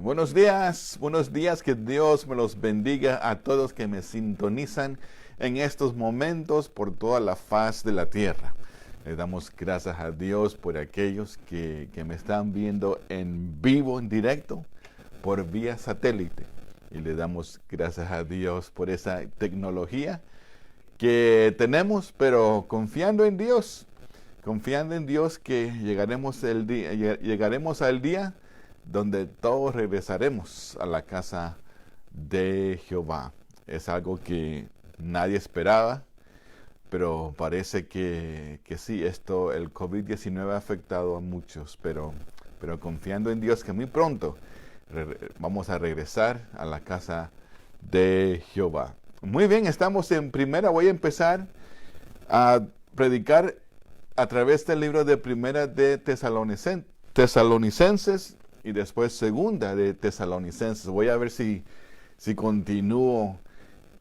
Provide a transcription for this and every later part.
buenos días, que Dios me los bendiga a todos que me sintonizan en estos momentos por toda la faz de la tierra. Le damos gracias a Dios por aquellos que me están viendo en vivo, en directo, por vía satélite. Y le damos gracias a Dios por esa tecnología que tenemos, pero confiando en Dios que llegaremos al día donde todos regresaremos a la casa de Jehová. Es algo que nadie esperaba, pero parece que sí, el COVID-19 ha afectado a muchos, pero confiando en Dios que muy pronto vamos a regresar a la casa de Jehová. Muy bien, estamos en primera. Voy a empezar a predicar a través del libro de Primera de Tesalonicenses y después Segunda de Tesalonicenses. Voy a ver si continúo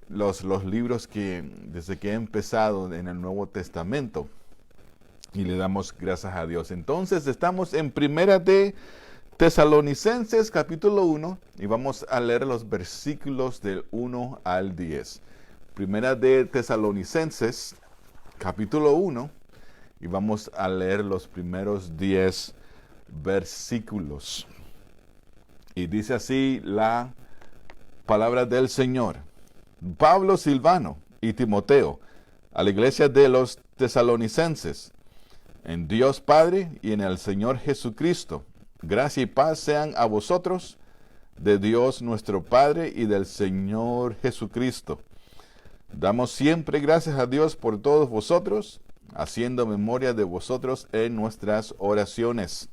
los libros que desde que he empezado en el Nuevo Testamento, y le damos gracias a Dios. Entonces estamos en Primera de Tesalonicenses capítulo 1 y vamos a leer los versículos del 1 al 10. Primera de Tesalonicenses capítulo 1 y vamos a leer los primeros 10 versículos. Y dice así la palabra del Señor. Pablo, Silvano y Timoteo, a la iglesia de los tesalonicenses, en Dios Padre y en el Señor Jesucristo, gracia y paz sean a vosotros, de Dios nuestro Padre y del Señor Jesucristo. Damos siempre gracias a Dios por todos vosotros, haciendo memoria de vosotros en nuestras oraciones,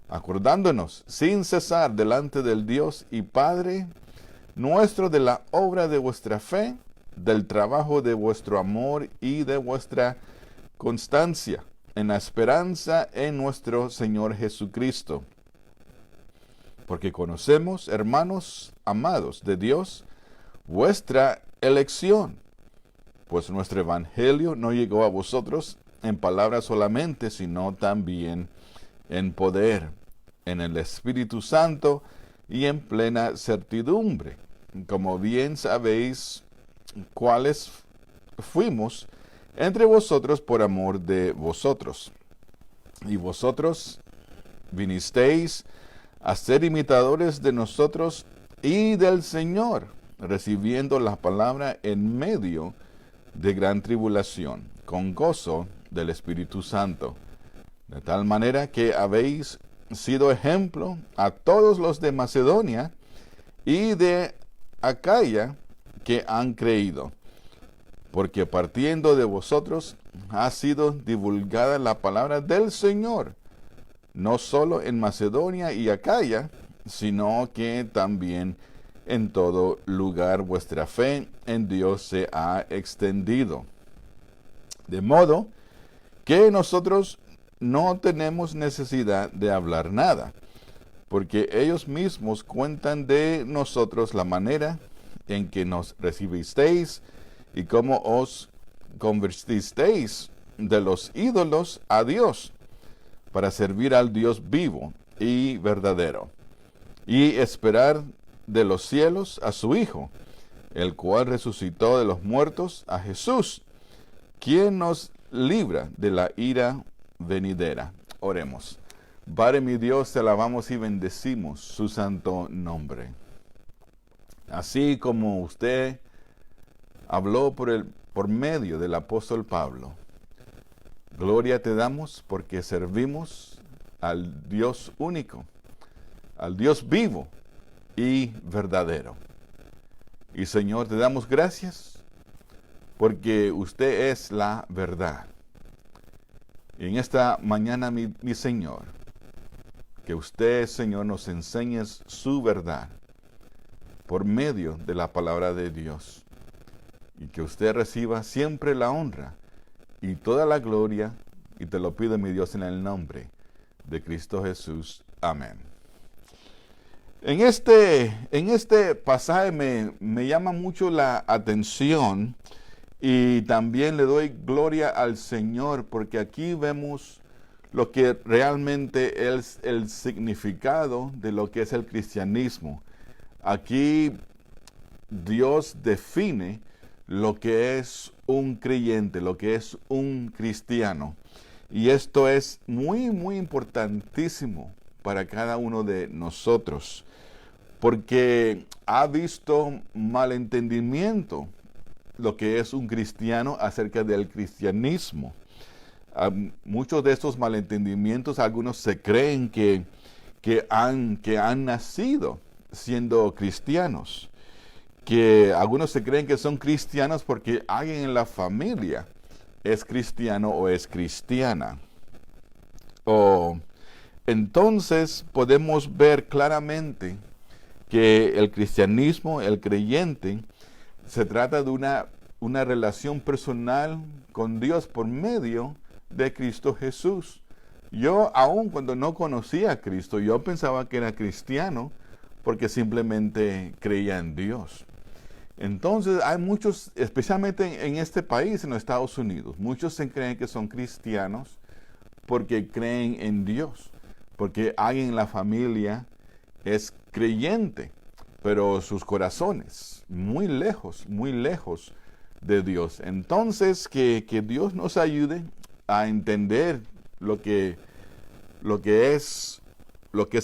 acordándonos sin cesar delante del Dios y Padre nuestro de la obra de vuestra fe, del trabajo de vuestro amor y de vuestra constancia en la esperanza en nuestro Señor Jesucristo. Porque conocemos, hermanos amados de Dios, vuestra elección, pues nuestro evangelio no llegó a vosotros en palabras solamente, sino también en poder, en el Espíritu Santo y en plena certidumbre, como bien sabéis cuáles fuimos entre vosotros por amor de vosotros. Y vosotros vinisteis a ser imitadores de nosotros y del Señor, recibiendo la palabra en medio de gran tribulación, con gozo del Espíritu Santo, de tal manera que habéis sido ejemplo a todos los de Macedonia y de Acaya que han creído, porque partiendo de vosotros ha sido divulgada la palabra del Señor, no solo en Macedonia y Acaya, sino que también en todo lugar vuestra fe en Dios se ha extendido. De modo que nosotros no tenemos necesidad de hablar nada, porque ellos mismos cuentan de nosotros la manera en que nos recibisteis y cómo os convertisteis de los ídolos a Dios, para servir al Dios vivo y verdadero, y esperar de los cielos a su Hijo, el cual resucitó de los muertos, a Jesús, quien nos libra de la ira venidera. Oremos. Padre mi Dios, te alabamos y bendecimos su santo nombre. Así como usted habló por medio del apóstol Pablo, gloria te damos porque servimos al Dios único, al Dios vivo y verdadero. Y Señor, te damos gracias porque usted es la verdad. Y en esta mañana, mi Señor, que usted, Señor, nos enseñe su verdad por medio de la palabra de Dios. Y que usted reciba siempre la honra y toda la gloria. Y te lo pido, mi Dios, en el nombre de Cristo Jesús. Amén. En este pasaje me llama mucho la atención y también le doy gloria al Señor porque aquí vemos lo que realmente es el significado de lo que es el cristianismo. Aquí Dios define lo que es un creyente, lo que es un cristiano. Y esto es muy, muy importantísimo para cada uno de nosotros, porque ha visto malentendimiento lo que es un cristiano acerca del cristianismo. Muchos de estos malentendimientos, algunos se creen que han nacido siendo cristianos, que algunos se creen que son cristianos porque alguien en la familia es cristiano o es cristiana. Entonces podemos ver claramente que el cristianismo, el creyente, se trata de una relación personal con Dios por medio de Cristo Jesús. Yo, aun cuando no conocía a Cristo, yo pensaba que era cristiano porque simplemente creía en Dios. Entonces hay muchos, especialmente en este país, en los Estados Unidos, muchos se creen que son cristianos porque creen en Dios, porque alguien en la familia es creyente, pero sus corazones muy lejos de Dios. Entonces que Dios nos ayude a entender lo que es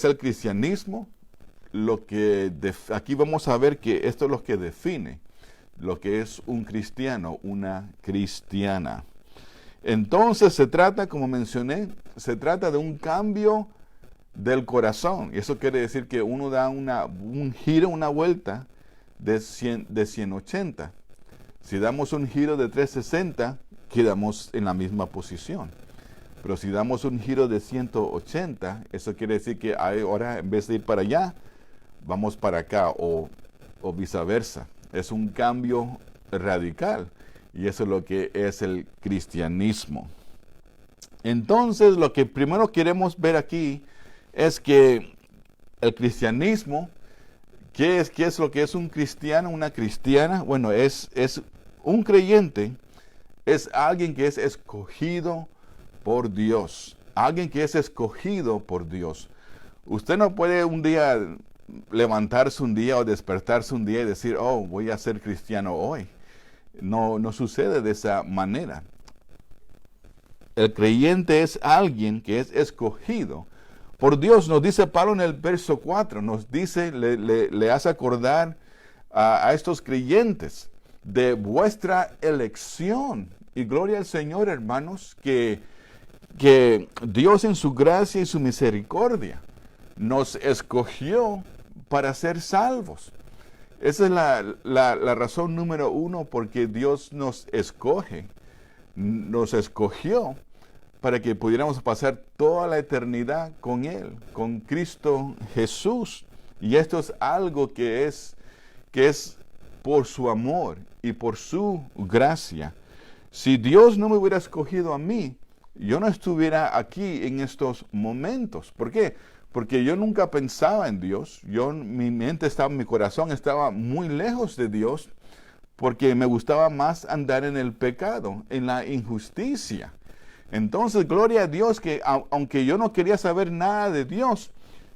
el cristianismo. Aquí vamos a ver que esto es lo que define lo que es un cristiano, una cristiana. Entonces se trata, como mencioné, se trata de un cambio del corazón. Y eso quiere decir que uno da un giro, una vuelta de 180. Si damos un giro de 360, quedamos en la misma posición. Pero si damos un giro de 180, eso quiere decir que ahora en vez de ir para allá, vamos para acá o viceversa. Es un cambio radical y eso es lo que es el cristianismo. Entonces, lo que primero queremos ver aquí es que el cristianismo, ¿qué es lo que es un cristiano, una cristiana? Bueno, es un creyente, es alguien que es escogido por Dios, alguien que es escogido por Dios. Usted no puede un día levantarse un día o despertarse un día y decir, oh, voy a ser cristiano hoy. No sucede de esa manera. El creyente es alguien que es escogido por Dios. Nos dice Pablo en el verso 4, nos dice, le hace acordar a estos creyentes de vuestra elección. Y gloria al Señor, hermanos, que Dios en su gracia y su misericordia nos escogió para ser salvos. Esa es la razón número uno porque Dios nos escoge. Nos escogió para que pudiéramos pasar toda la eternidad con Él, con Cristo Jesús. Y esto es algo que es por su amor y por su gracia. Si Dios no me hubiera escogido a mí, yo no estuviera aquí en estos momentos. ¿Por qué? Porque yo nunca pensaba en Dios. Mi corazón estaba muy lejos de Dios porque me gustaba más andar en el pecado, en la injusticia. Entonces, gloria a Dios que aunque yo no quería saber nada de Dios,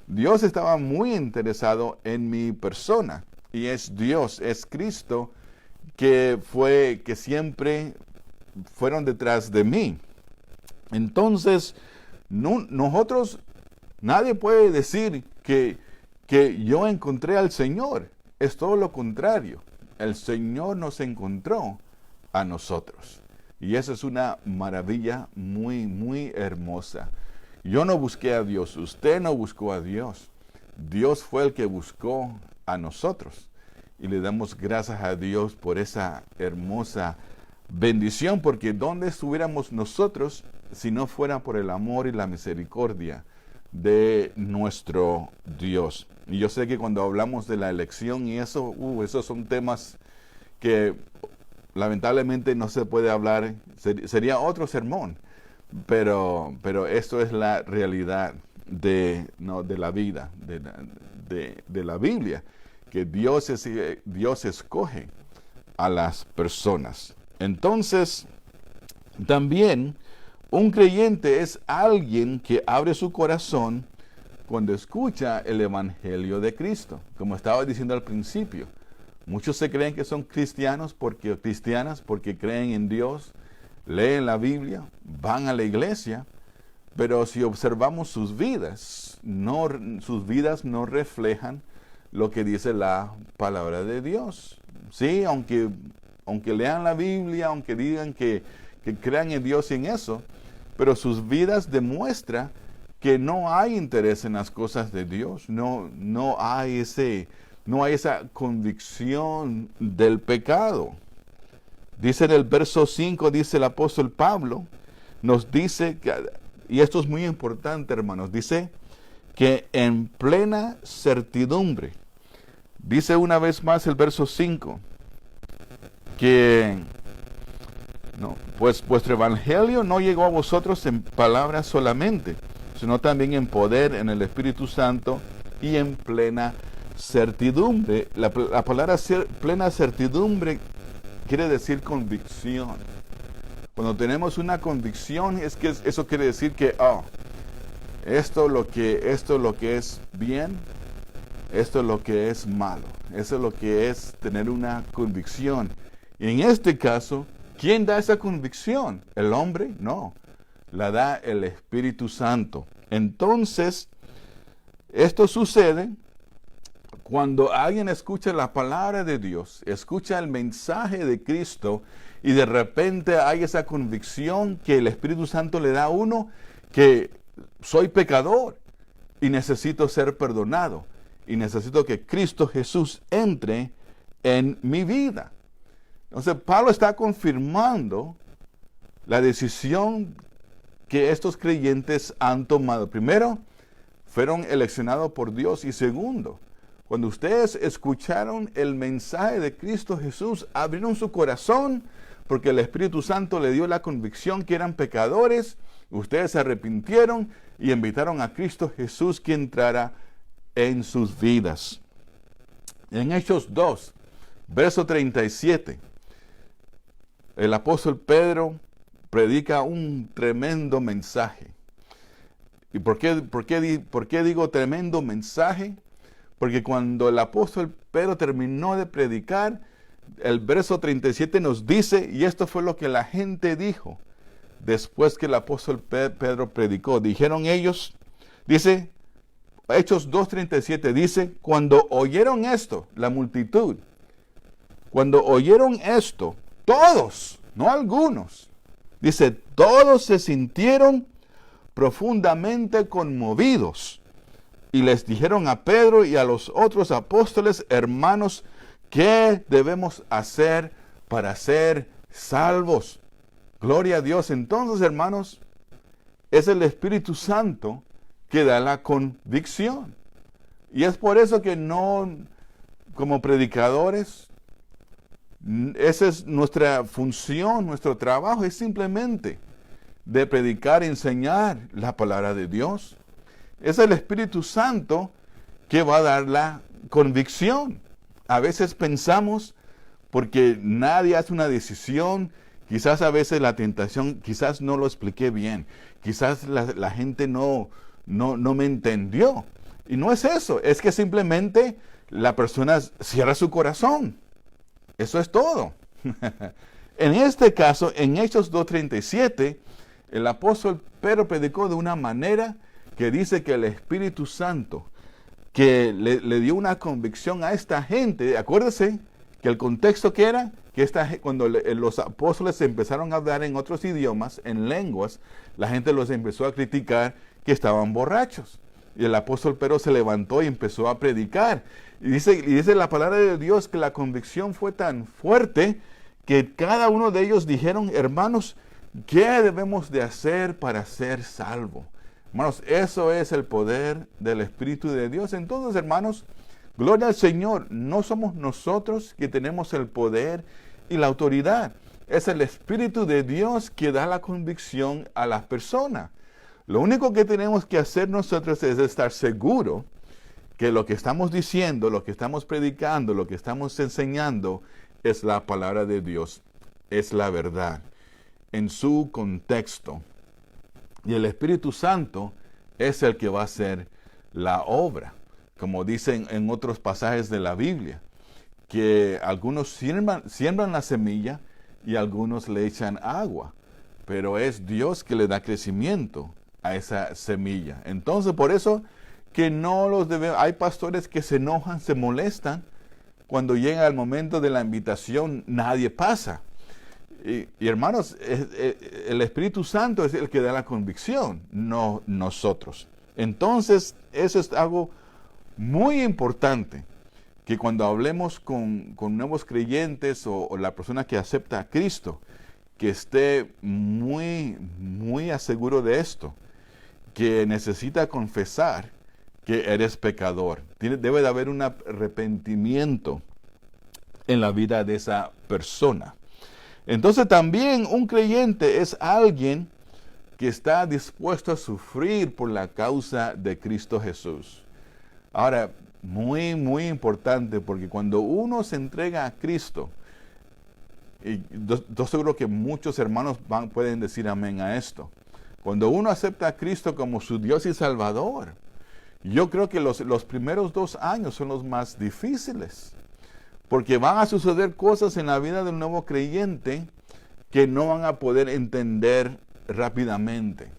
Dios estaba muy interesado en mi persona. Y es Dios, es Cristo que siempre fueron detrás de mí. Entonces, nosotros, nadie puede decir que yo encontré al Señor. Es todo lo contrario. El Señor nos encontró a nosotros. Y eso es una maravilla muy, muy hermosa. Yo no busqué a Dios, usted no buscó a Dios. Dios fue el que buscó a nosotros. Y le damos gracias a Dios por esa hermosa bendición, porque ¿dónde estuviéramos nosotros si no fuera por el amor y la misericordia de nuestro Dios? Y yo sé que cuando hablamos de la elección y esos son temas que lamentablemente no se puede hablar, sería otro sermón, pero esto es la realidad de la vida, de la Biblia, que Dios escoge a las personas. Entonces, también Un creyente es alguien que abre su corazón cuando escucha el Evangelio de Cristo. Como estaba diciendo al principio, muchos se creen que son cristianas porque creen en Dios, leen la Biblia, van a la iglesia, pero si observamos sus vidas no reflejan lo que dice la palabra de Dios. Sí, aunque lean la Biblia, aunque digan que crean en Dios y en eso, pero sus vidas demuestran que no hay interés en las cosas de Dios, no hay esa convicción del pecado. Dice en el verso 5, dice el apóstol Pablo, nos dice, y esto es muy importante, hermanos, dice que en plena certidumbre, dice una vez más el verso 5, que pues vuestro evangelio no llegó a vosotros en palabras solamente, sino también en poder, en el Espíritu Santo y en plena certidumbre. La palabra plena certidumbre quiere decir convicción. Cuando tenemos una convicción, es que eso quiere decir que esto es lo que es bien, esto es lo que es malo. Eso es lo que es tener una convicción. Y en este caso, ¿quién da esa convicción? ¿El hombre? No. La da el Espíritu Santo. Entonces, esto sucede cuando alguien escucha la palabra de Dios, escucha el mensaje de Cristo y de repente hay esa convicción que el Espíritu Santo le da a uno que soy pecador y necesito ser perdonado y necesito que Cristo Jesús entre en mi vida. Entonces, Pablo está confirmando la decisión que estos creyentes han tomado. Primero, fueron eleccionados por Dios y segundo, cuando ustedes escucharon el mensaje de Cristo Jesús, abrieron su corazón porque el Espíritu Santo le dio la convicción que eran pecadores, ustedes se arrepintieron y invitaron a Cristo Jesús que entrara en sus vidas. En Hechos 2, verso 37, el apóstol Pedro predica un tremendo mensaje. ¿Y por qué digo tremendo mensaje? Porque cuando el apóstol Pedro terminó de predicar, el verso 37 nos dice, y esto fue lo que la gente dijo, después que el apóstol Pedro predicó. Dijeron ellos, dice, Hechos 2:37, dice, cuando oyeron esto, la multitud, cuando oyeron esto, todos, no algunos, dice, todos se sintieron profundamente conmovidos. Y les dijeron a Pedro y a los otros apóstoles, hermanos, ¿qué debemos hacer para ser salvos? Gloria a Dios. Entonces, hermanos, es el Espíritu Santo que da la convicción. Y es por eso que no, como predicadores, esa es nuestra función, nuestro trabajo, es simplemente de predicar y enseñar la palabra de Dios. Es el Espíritu Santo que va a dar la convicción. A veces pensamos, porque nadie hace una decisión, quizás a veces la tentación, quizás no lo expliqué bien, quizás la gente no me entendió. Y no es eso, es que simplemente la persona cierra su corazón. Eso es todo. En este caso, en Hechos 2:37, el apóstol Pedro predicó de una manera que dice que el Espíritu Santo, que le dio una convicción a esta gente. Acuérdense que el contexto que era, que cuando los apóstoles empezaron a hablar en otros idiomas, en lenguas, la gente los empezó a criticar que estaban borrachos. Y el apóstol Pedro se levantó y empezó a predicar. Y dice la palabra de Dios que la convicción fue tan fuerte que cada uno de ellos dijeron, hermanos, ¿qué debemos de hacer para ser salvos? Hermanos, eso es el poder del Espíritu de Dios. Entonces, hermanos, gloria al Señor. No somos nosotros que tenemos el poder y la autoridad. Es el Espíritu de Dios que da la convicción a las personas. Lo único que tenemos que hacer nosotros es estar seguros que lo que estamos diciendo, lo que estamos predicando, lo que estamos enseñando es la palabra de Dios, es la verdad, en su contexto. Y el Espíritu Santo es el que va a hacer la obra. Como dicen en otros pasajes de la Biblia, que algunos siembran la semilla y algunos le echan agua, pero es Dios que le da crecimiento a esa semilla. Entonces, por eso que no los debemos, hay pastores que se enojan, se molestan, cuando llega el momento de la invitación, nadie pasa. Y hermanos, el Espíritu Santo es el que da la convicción, no nosotros. Entonces, eso es algo muy importante, que cuando hablemos con nuevos creyentes o la persona que acepta a Cristo, que esté muy, muy aseguro de esto, que necesita confesar que eres pecador. Debe de haber un arrepentimiento en la vida de esa persona. Entonces también un creyente es alguien que está dispuesto a sufrir por la causa de Cristo Jesús. Ahora, muy, muy importante, porque cuando uno se entrega a Cristo, y yo seguro que muchos hermanos pueden decir amén a esto. Cuando uno acepta a Cristo como su Dios y Salvador, yo creo que los primeros 2 años son los más difíciles, porque van a suceder cosas en la vida del nuevo creyente que no van a poder entender rápidamente.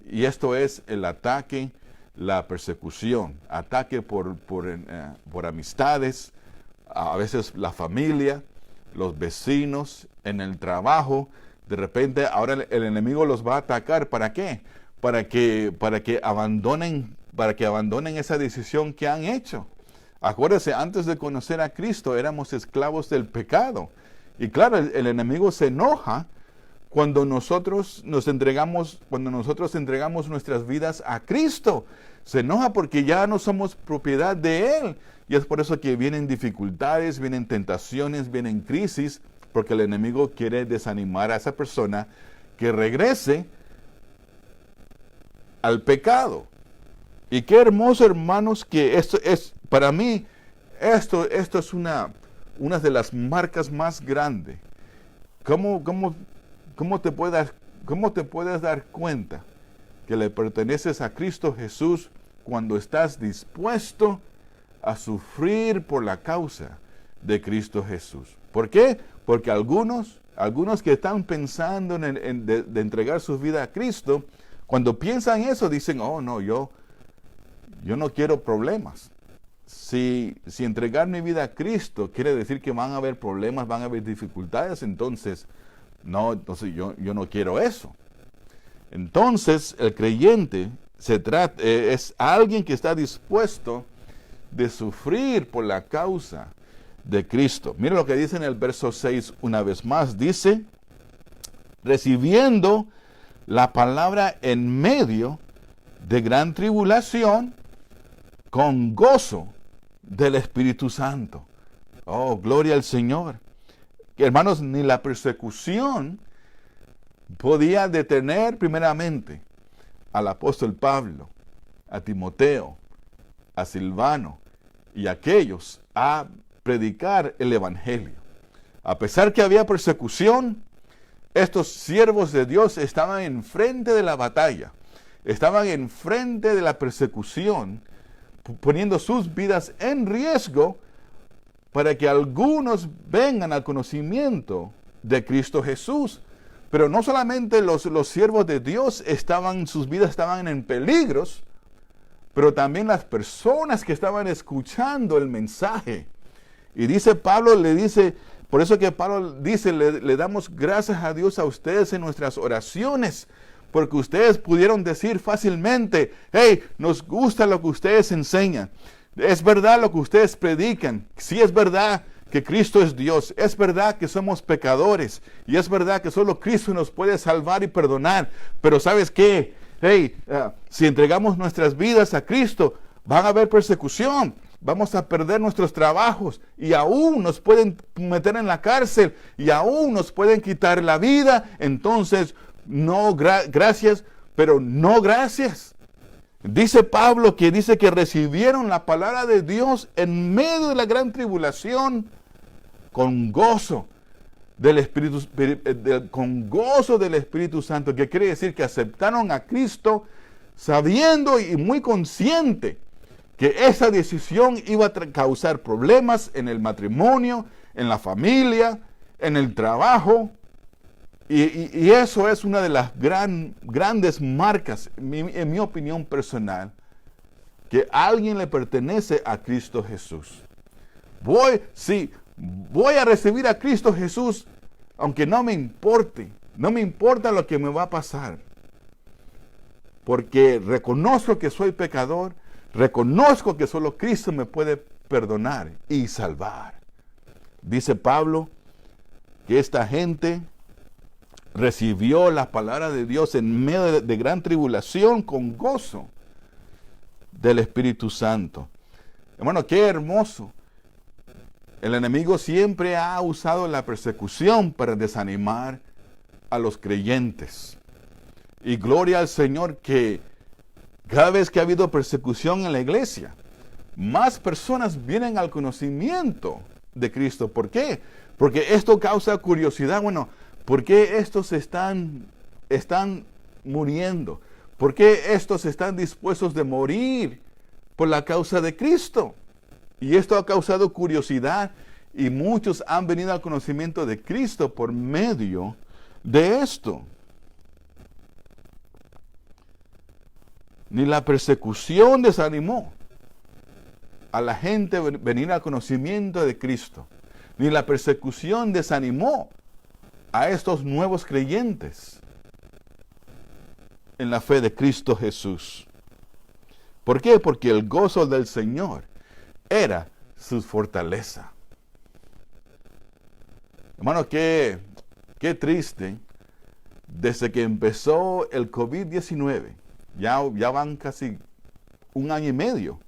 Y esto es el ataque, la persecución, ataque por amistades, a veces la familia, los vecinos, en el trabajo. De repente ahora el enemigo los va a atacar. ¿Para qué? Para que abandonen esa decisión que han hecho. Acuérdense, antes de conocer a Cristo éramos esclavos del pecado. Y claro, el enemigo se enoja cuando nosotros entregamos nuestras vidas a Cristo. Se enoja porque ya no somos propiedad de Él. Y es por eso que vienen dificultades, vienen tentaciones, vienen crisis, porque el enemigo quiere desanimar a esa persona que regrese al pecado. Y qué hermoso, hermanos, que esto es, para mí, esto es una de las marcas más grandes. ¿Cómo te puedes dar cuenta que le perteneces a Cristo Jesús cuando estás dispuesto a sufrir por la causa de Cristo Jesús? ¿Por qué? Porque algunos que están pensando de entregar su vida a Cristo, cuando piensan eso dicen, oh no, yo no quiero problemas. Si entregar mi vida a Cristo quiere decir que van a haber problemas, van a haber dificultades, entonces yo no quiero eso. Entonces el creyente es alguien que está dispuesto de sufrir por la causa de Cristo. Mira lo que dice en el verso 6 una vez más. Dice, recibiendo la palabra en medio de gran tribulación, con gozo del Espíritu Santo. Oh, gloria al Señor. Hermanos, ni la persecución podía detener primeramente al apóstol Pablo, a Timoteo, a Silvano y a aquellos a predicar el Evangelio. A pesar que había persecución, estos siervos de Dios estaban enfrente de la batalla, estaban enfrente de la persecución, poniendo sus vidas en riesgo para que algunos vengan al conocimiento de Cristo Jesús. Pero no solamente los siervos de Dios sus vidas estaban en peligros, pero también las personas que estaban escuchando el mensaje. Y dice Pablo, por eso que Pablo dice, le damos gracias a Dios a ustedes en nuestras oraciones, porque ustedes pudieron decir fácilmente, hey, nos gusta lo que ustedes enseñan. Es verdad lo que ustedes predican. Sí, es verdad que Cristo es Dios. Es verdad que somos pecadores. Y es verdad que solo Cristo nos puede salvar y perdonar. Pero ¿sabes qué? Hey, si entregamos nuestras vidas a Cristo, van a haber persecución. Vamos a perder nuestros trabajos. Y aún nos pueden meter en la cárcel. Y aún nos pueden quitar la vida. Entonces, no, gracias, pero no gracias. Dice Pablo que recibieron la palabra de Dios en medio de la gran tribulación con gozo. del Espíritu, con gozo del Espíritu Santo, que quiere decir que aceptaron a Cristo sabiendo y muy consciente que esa decisión iba a causar problemas en el matrimonio, en la familia, en el trabajo. Y eso es una de las grandes marcas, en mi opinión personal, que alguien le pertenece a Cristo Jesús. Voy a recibir a Cristo Jesús, aunque no me importa lo que me va a pasar. Porque reconozco que soy pecador, reconozco que solo Cristo me puede perdonar y salvar. Dice Pablo que esta gente recibió la palabra de Dios en medio de gran tribulación con gozo del Espíritu Santo. Hermano, qué hermoso. El enemigo siempre ha usado la persecución para desanimar a los creyentes. Y gloria al Señor que cada vez que ha habido persecución en la iglesia, más personas vienen al conocimiento de Cristo. ¿Por qué? Porque esto causa curiosidad. Bueno, ¿por qué estos están muriendo? ¿Por qué estos están dispuestos de morir por la causa de Cristo? Y esto ha causado curiosidad y muchos han venido al conocimiento de Cristo por medio de esto. Ni la persecución desanimó a la gente a venir al conocimiento de Cristo. Ni la persecución desanimó a estos nuevos creyentes en la fe de Cristo Jesús. ¿Por qué? Porque el gozo del Señor era su fortaleza. Hermano, qué triste. Desde que empezó el COVID-19, ya van casi 1 año y medio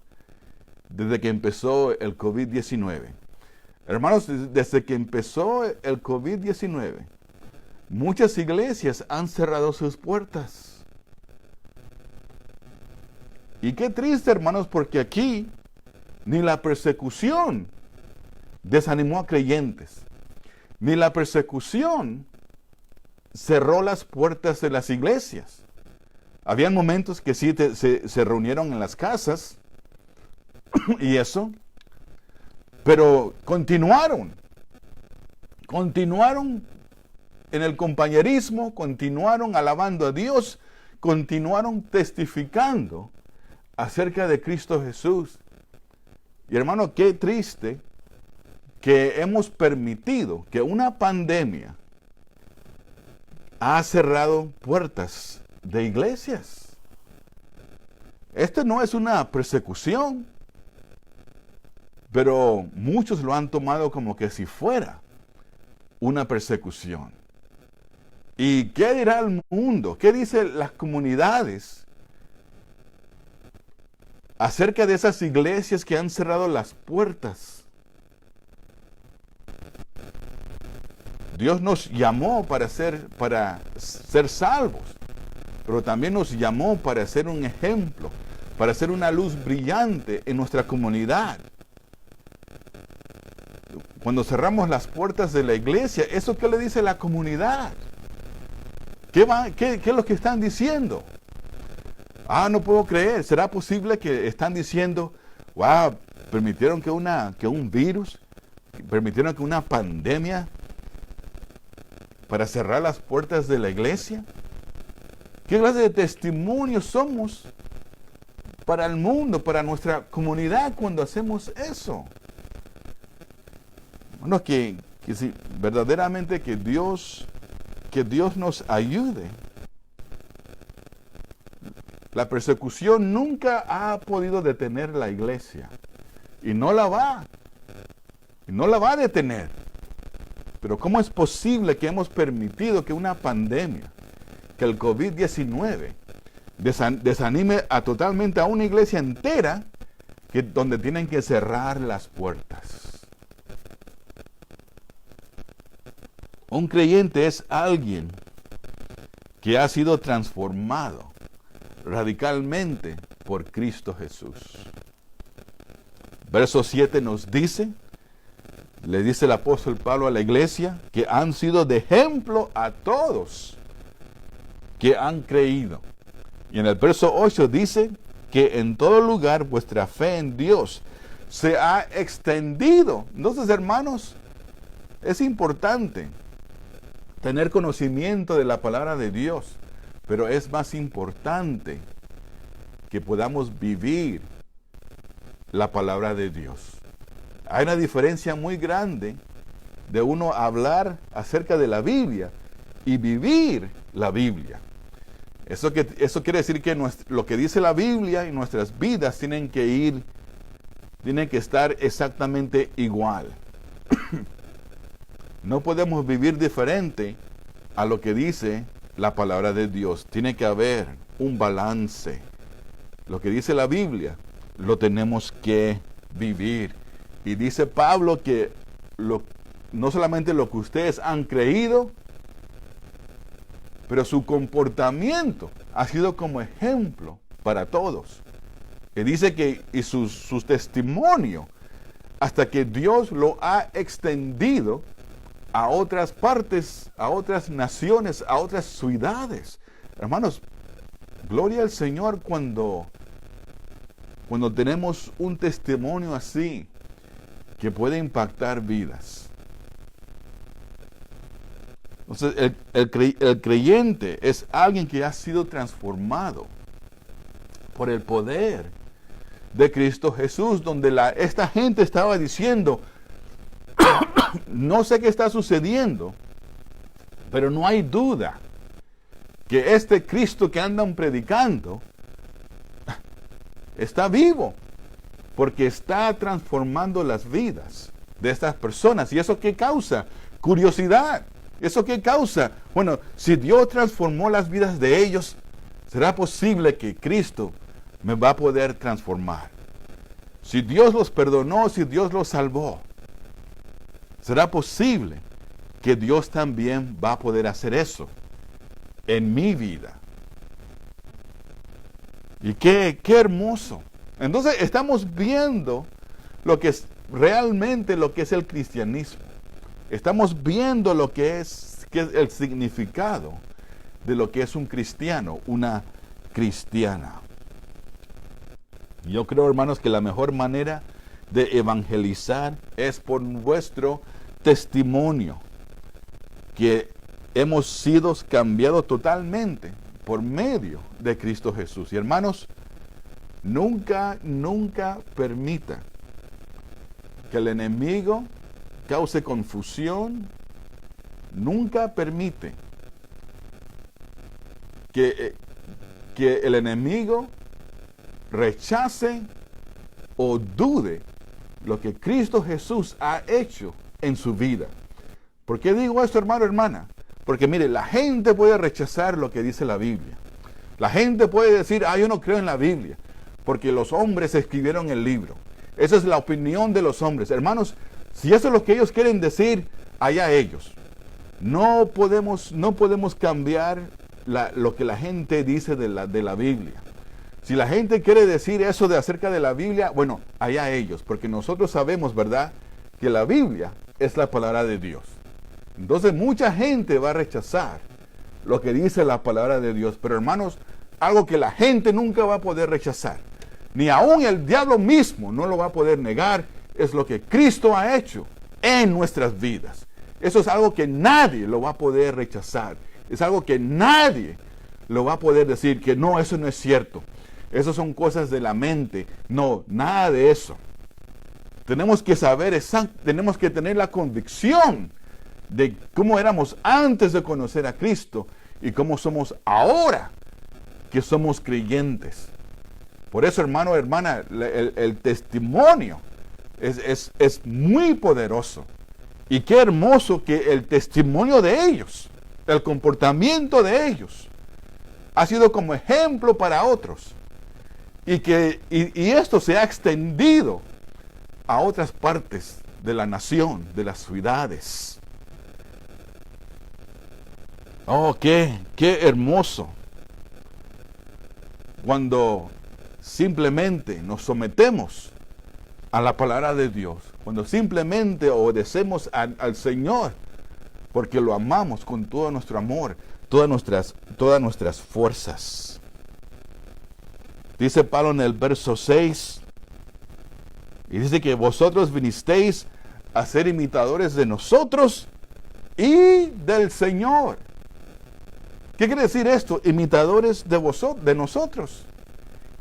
desde que empezó el COVID-19. Hermanos, desde que empezó el COVID-19, muchas iglesias han cerrado sus puertas. Y qué triste, hermanos, porque aquí ni la persecución desanimó a creyentes, ni la persecución cerró las puertas de las iglesias. Habían momentos que sí se reunieron en las casas y eso, pero continuaron en el compañerismo, continuaron alabando a Dios, continuaron testificando acerca de Cristo Jesús. Y hermano, qué triste que hemos permitido que una pandemia ha cerrado puertas de iglesias. Esto no es una persecución, pero muchos lo han tomado como que si fuera una persecución. ¿Y qué dirá el mundo? ¿Qué dicen las comunidades acerca de esas iglesias que han cerrado las puertas? Dios nos llamó para ser salvos, pero también nos llamó para ser un ejemplo, para ser una luz brillante en nuestra comunidad. Cuando cerramos las puertas de la iglesia, ¿eso qué le dice la comunidad? ¿Qué es lo que están diciendo? No puedo creer. ¿Será posible que están diciendo, wow, permitieron que un virus, permitieron que una pandemia para cerrar las puertas de la iglesia? ¿Qué clase de testimonio somos para el mundo, para nuestra comunidad cuando hacemos eso? Bueno, que si verdaderamente que Dios nos ayude. La persecución nunca ha podido detener la iglesia y no la va a detener. Pero ¿cómo es posible que hemos permitido que una pandemia, que el COVID-19 desanime totalmente a una iglesia entera donde tienen que cerrar las puertas? Un creyente es alguien que ha sido transformado radicalmente por Cristo Jesús. Verso 7 nos dice, le dice el apóstol Pablo a la iglesia, que han sido de ejemplo a todos que han creído. Y en el verso 8 dice que en todo lugar vuestra fe en Dios se ha extendido. Entonces, hermanos, es importante tener conocimiento de la palabra de Dios, pero es más importante que podamos vivir la palabra de Dios. Hay una diferencia muy grande de uno hablar acerca de la Biblia y vivir la Biblia. Eso quiere decir que lo que dice la Biblia y nuestras vidas tienen que estar exactamente igual. No podemos vivir diferente a lo que dice la palabra de Dios. Tiene que haber un balance. Lo que dice la Biblia lo tenemos que vivir. Y dice Pablo que no solamente lo que ustedes han creído, pero su comportamiento ha sido como ejemplo para todos. Que dice que y su testimonio, hasta que Dios lo ha extendido a otras partes, a otras naciones, a otras ciudades. Hermanos, gloria al Señor cuando tenemos un testimonio así que puede impactar vidas. Entonces, el creyente es alguien que ha sido transformado por el poder de Cristo Jesús, donde esta gente estaba diciendo, no sé qué está sucediendo, pero no hay duda que este Cristo que andan predicando está vivo, porque está transformando las vidas de estas personas. ¿Y eso qué causa? Curiosidad. ¿Eso qué causa? Bueno, si Dios transformó las vidas de ellos, ¿será posible que Cristo me va a poder transformar? Si Dios los perdonó, si Dios los salvó, ¿será posible que Dios también va a poder hacer eso en mi vida? Y qué hermoso. Entonces estamos viendo realmente lo que es el cristianismo. Estamos viendo lo que es el significado de lo que es un cristiano, una cristiana. Yo creo, hermanos, que la mejor manera de evangelizar es por nuestro testimonio, que hemos sido cambiados totalmente por medio de Cristo Jesús. Y hermanos, nunca permita que el enemigo cause confusión. Nunca permite que el enemigo rechace o dude lo que Cristo Jesús ha hecho en su vida. ¿Por qué digo esto, hermano, hermana? Porque mire, la gente puede rechazar lo que dice la Biblia. La gente puede decir, yo no creo en la Biblia, porque los hombres escribieron el libro. Esa es la opinión de los hombres. Hermanos, si eso es lo que ellos quieren decir, allá ellos. No podemos cambiar lo que la gente dice de la Biblia. Si la gente quiere decir eso acerca de la Biblia, bueno, allá ellos, porque nosotros sabemos, ¿verdad?, que la Biblia es la palabra de Dios. Entonces mucha gente va a rechazar lo que dice la palabra de Dios. Pero hermanos, algo que la gente nunca va a poder rechazar, ni aún el diablo mismo no lo va a poder negar, es lo que Cristo ha hecho en nuestras vidas. Eso es algo que nadie lo va a poder rechazar. Es algo que nadie lo va a poder decir que no, eso no es cierto. Eso son cosas de la mente. No, nada de eso. Tenemos que saber tenemos que tener la convicción de cómo éramos antes de conocer a Cristo y cómo somos ahora que somos creyentes. Por eso, hermano, hermana, el testimonio es muy poderoso. Y qué hermoso que el testimonio de ellos, el comportamiento de ellos, ha sido como ejemplo para otros. Y esto se ha extendido a otras partes de la nación, de las ciudades. Oh, qué hermoso. Cuando simplemente nos sometemos a la palabra de Dios, cuando simplemente obedecemos al Señor, porque lo amamos con todo nuestro amor, todas nuestras fuerzas. Dice Pablo en el verso 6, y dice que vosotros vinisteis a ser imitadores de nosotros y del Señor. ¿Qué quiere decir esto? Imitadores de nosotros.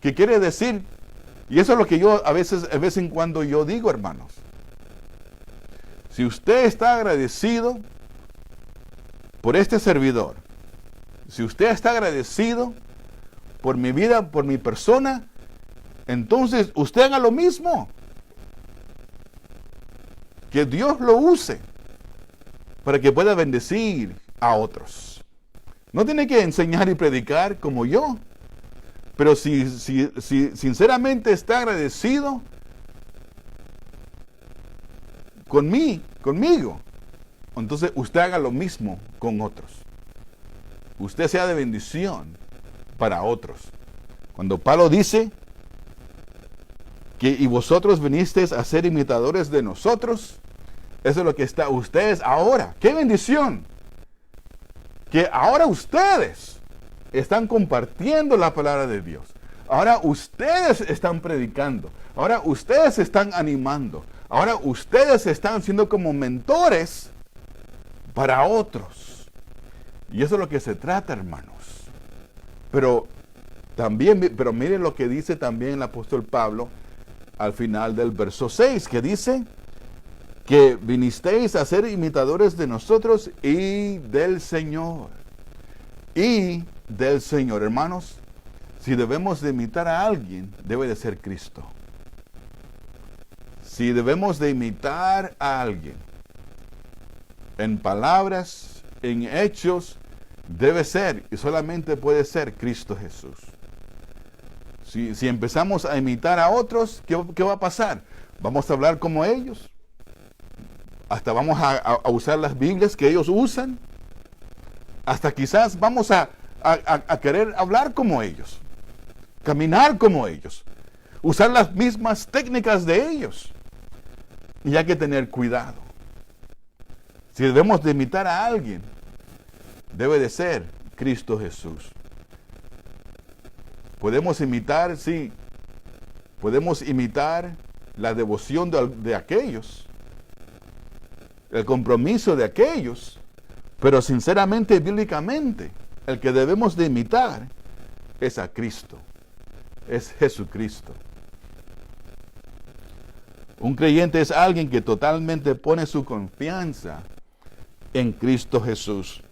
¿Qué quiere decir? Y eso es lo que yo a vez en cuando yo digo, hermanos. Si usted está agradecido por este servidor, si usted está agradecido por mi vida, por mi persona, entonces usted haga lo mismo. Que Dios lo use para que pueda bendecir a otros. No tiene que enseñar y predicar como yo, pero si sinceramente está agradecido conmigo, entonces usted haga lo mismo con otros. Usted sea de bendición para otros. Cuando Pablo dice que y vosotros vinisteis a ser imitadores de nosotros, eso es lo que está ustedes ahora. ¡Qué bendición! Que ahora ustedes están compartiendo la palabra de Dios. Ahora ustedes están predicando. Ahora ustedes están animando. Ahora ustedes están siendo como mentores para otros. Y eso es lo que se trata, hermanos. Pero miren lo que dice también el apóstol Pablo al final del verso 6, que dice que vinisteis a ser imitadores de nosotros y del Señor. Y del Señor, hermanos, si debemos de imitar a alguien, debe de ser Cristo. Si debemos de imitar a alguien, en palabras, en hechos, debe ser y solamente puede ser Cristo Jesús. Si empezamos a imitar a otros, ¿qué va a pasar? Vamos a hablar como ellos. Hasta vamos a usar las Biblias que ellos usan. Hasta quizás vamos a querer hablar como ellos. Caminar como ellos. Usar las mismas técnicas de ellos. Y hay que tener cuidado. Si debemos de imitar a alguien, debe de ser Cristo Jesús. Podemos imitar, sí, podemos imitar la devoción de aquellos, el compromiso de aquellos, pero sinceramente, bíblicamente, el que debemos de imitar es a Cristo, es Jesucristo. Un creyente es alguien que totalmente pone su confianza en Cristo Jesús.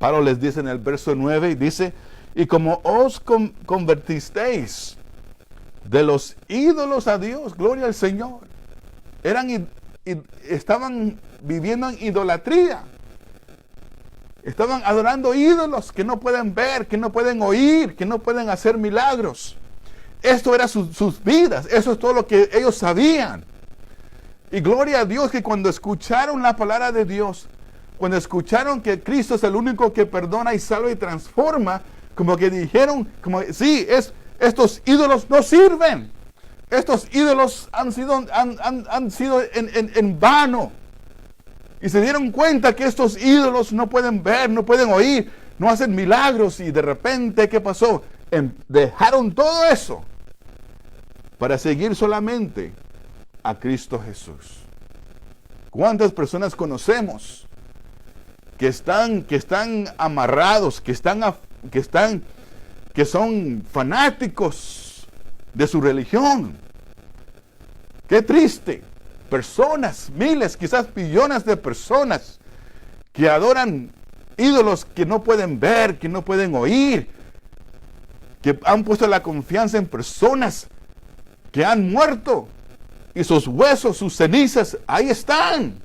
Pablo les dice en el verso 9, dice, y como os convertisteis de los ídolos a Dios, gloria al Señor, estaban viviendo en idolatría, estaban adorando ídolos que no pueden ver, que no pueden oír, que no pueden hacer milagros. Esto era sus vidas, eso es todo lo que ellos sabían. Y gloria a Dios que cuando escucharon la palabra de Dios, cuando escucharon que Cristo es el único que perdona y salva y transforma, como que dijeron, sí, estos ídolos no sirven. Estos ídolos han sido en vano. Y se dieron cuenta que estos ídolos no pueden ver, no pueden oír, no hacen milagros. Y de repente, ¿qué pasó? Dejaron todo eso para seguir solamente a Cristo Jesús. ¿Cuántas personas conocemos que están amarrados, que son fanáticos de su religión? Qué triste. Personas, miles, quizás billones de personas que adoran ídolos que no pueden ver, que no pueden oír, que han puesto la confianza en personas que han muerto y sus huesos, sus cenizas, ahí están.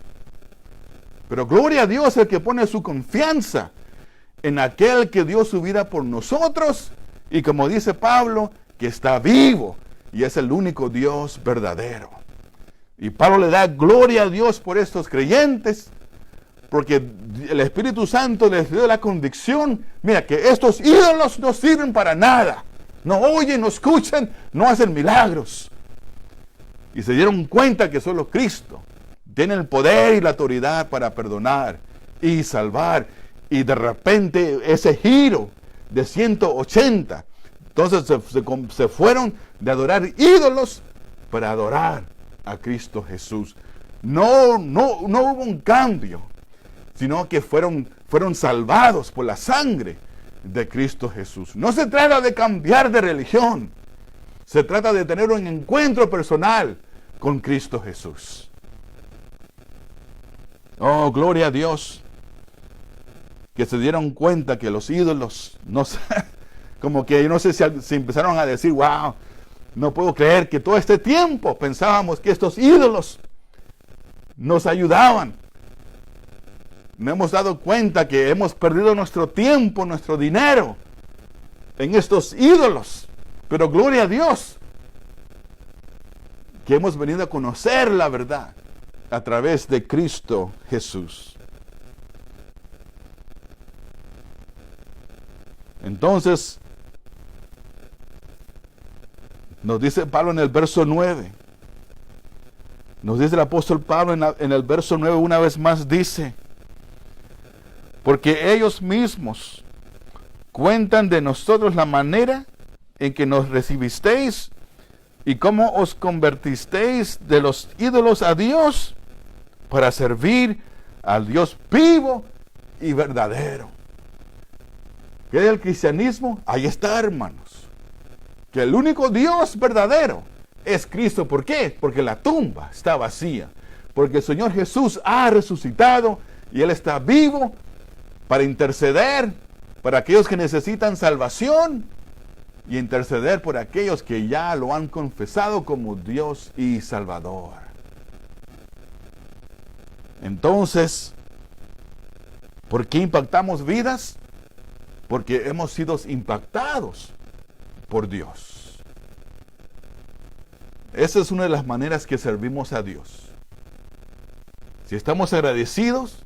Pero gloria a Dios, el que pone su confianza en aquel que dio su vida por nosotros y, como dice Pablo, que está vivo y es el único Dios verdadero. Y Pablo le da gloria a Dios por estos creyentes, porque el Espíritu Santo les dio la convicción, mira, que estos ídolos no sirven para nada. No oyen, no escuchan, no hacen milagros. y se dieron cuenta que solo Cristo tiene el poder y la autoridad para perdonar y salvar. Y de repente ese giro de 180. Entonces se fueron de adorar ídolos para adorar a Cristo Jesús. No hubo un cambio, sino que fueron salvados por la sangre de Cristo Jesús. No se trata de cambiar de religión. Se trata de tener un encuentro personal con Cristo Jesús. Oh, gloria a Dios. Que se dieron cuenta que los ídolos, como que yo no sé si empezaron a decir, wow, no puedo creer que todo este tiempo pensábamos que estos ídolos nos ayudaban. No hemos dado cuenta que hemos perdido nuestro tiempo, nuestro dinero en estos ídolos. Pero gloria a Dios que hemos venido a conocer la verdad a través de Cristo Jesús. Entonces, nos dice Pablo en el verso 9, nos dice el apóstol Pablo en el verso 9 una vez más, dice, porque ellos mismos cuentan de nosotros la manera en que nos recibisteis y cómo os convertisteis de los ídolos a Dios para servir al Dios vivo y verdadero. ¿Qué es el cristianismo? Ahí está, hermanos. Que el único Dios verdadero es Cristo. ¿Por qué? Porque la tumba está vacía. Porque el Señor Jesús ha resucitado y Él está vivo para interceder para aquellos que necesitan salvación y interceder por aquellos que ya lo han confesado como Dios y Salvador. Entonces, ¿por qué impactamos vidas? Porque hemos sido impactados por Dios. Esa es una de las maneras que servimos a Dios. Si estamos agradecidos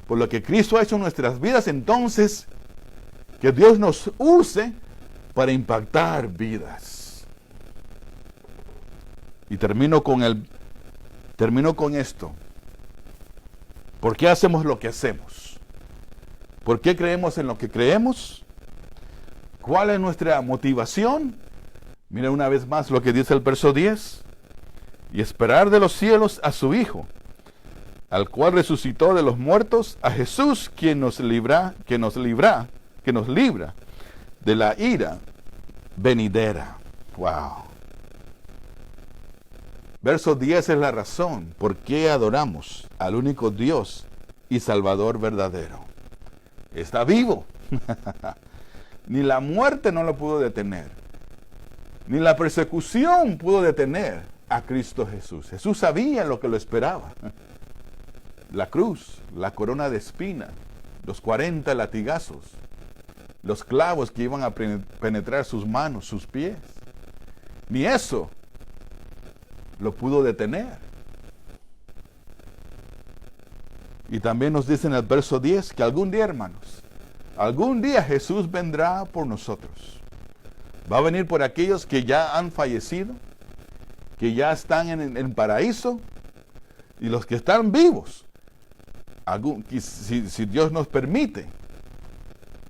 por lo que Cristo ha hecho en nuestras vidas, entonces que Dios nos use para impactar vidas. Y termino con esto. ¿Por qué hacemos lo que hacemos? ¿Por qué creemos en lo que creemos? ¿Cuál es nuestra motivación? Mira una vez más lo que dice el verso 10. Y esperar de los cielos a su Hijo, al cual resucitó de los muertos, a Jesús, quien nos libra de la ira venidera. Wow. Verso 10 es la razón por qué adoramos al único Dios y Salvador verdadero. Está vivo. Ni la muerte no lo pudo detener. Ni la persecución pudo detener a Cristo Jesús. Jesús sabía lo que lo esperaba. La cruz, la corona de espinas, los 40 latigazos, los clavos que iban a penetrar sus manos, sus pies. Ni eso lo pudo detener. Y también nos dice en el verso 10 que algún día, hermanos, algún día Jesús vendrá por nosotros. Va a venir por aquellos que ya han fallecido, que ya están en el paraíso, y los que están vivos. Si Dios nos permite,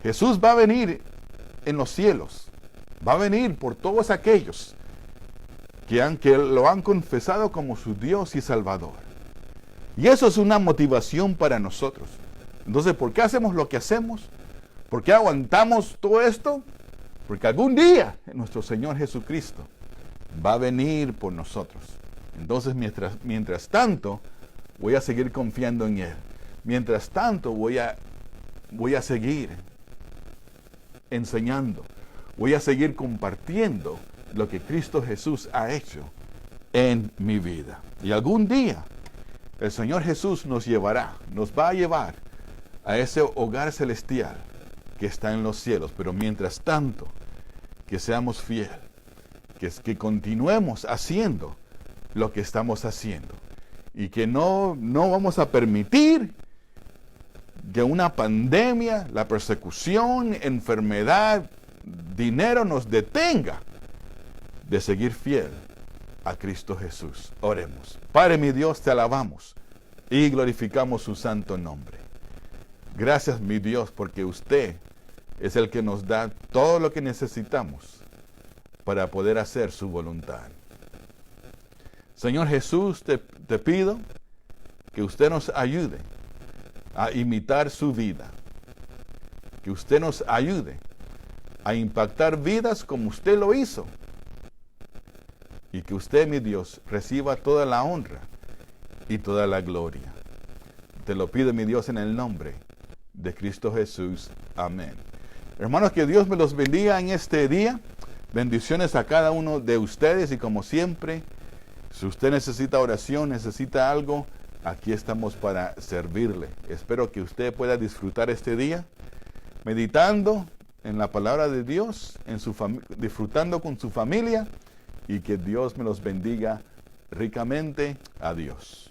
Jesús va a venir en los cielos. Va a venir por todos aquellos que lo han confesado como su Dios y Salvador. Y eso es una motivación para nosotros. Entonces, ¿por qué hacemos lo que hacemos? ¿Por qué aguantamos todo esto? Porque algún día nuestro Señor Jesucristo va a venir por nosotros. Entonces, mientras tanto, voy a seguir confiando en Él. Mientras tanto, voy a seguir enseñando. Voy a seguir compartiendo lo que Cristo Jesús ha hecho en mi vida. Y algún día, el Señor Jesús nos va a llevar a ese hogar celestial que está en los cielos. Pero mientras tanto, que seamos fieles, que continuemos haciendo lo que estamos haciendo. Y que no vamos a permitir que una pandemia, la persecución, enfermedad, dinero nos detenga de seguir fiel a Cristo Jesús. Oremos. Padre mi Dios, te alabamos y glorificamos su santo nombre. Gracias, mi Dios, porque usted es el que nos da todo lo que necesitamos para poder hacer su voluntad. Señor Jesús, te pido que usted nos ayude a imitar su vida. Que usted nos ayude a impactar vidas como usted lo hizo. Y que usted, mi Dios, reciba toda la honra y toda la gloria. Te lo pido, mi Dios, en el nombre de Cristo Jesús. Amén. Hermanos, que Dios me los bendiga en este día. Bendiciones a cada uno de ustedes y como siempre, si usted necesita oración, necesita algo, aquí estamos para servirle. Espero que usted pueda disfrutar este día meditando en la palabra de Dios, disfrutando con su familia y que Dios me los bendiga ricamente. Adiós.